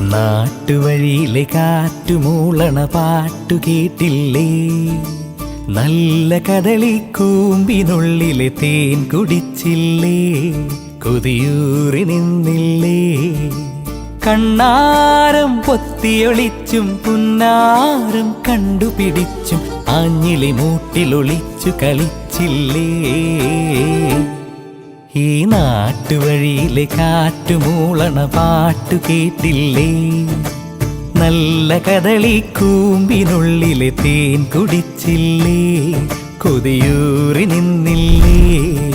നാട്ടുവഴിയിലെ കാറ്റുമൂളണ പാട്ടു കേട്ടില്ലേ? നല്ല കദളിക്കൂമ്പിനുള്ളിലെ തേൻ കുടിച്ചില്ലേ? കൊതിയൂറി നിന്നില്ലേ? കണ്ണാരം പൊത്തിയൊളിച്ചും പുന്നാരം കണ്ടുപിടിച്ചും ആഞ്ഞിലി മൂട്ടിലൊളിച്ചു കളിച്ചില്ലേ? ഈ നാട്ടുവഴിയിലെ കാറ്റുമൂളണ പാട്ടു കേട്ടില്ലേ? നല്ല കദളിക്കൂമ്പിനുള്ളിലെ തേൻ കുടിച്ചില്ലേ? കൊതിയൂറി നിന്നില്ലേ?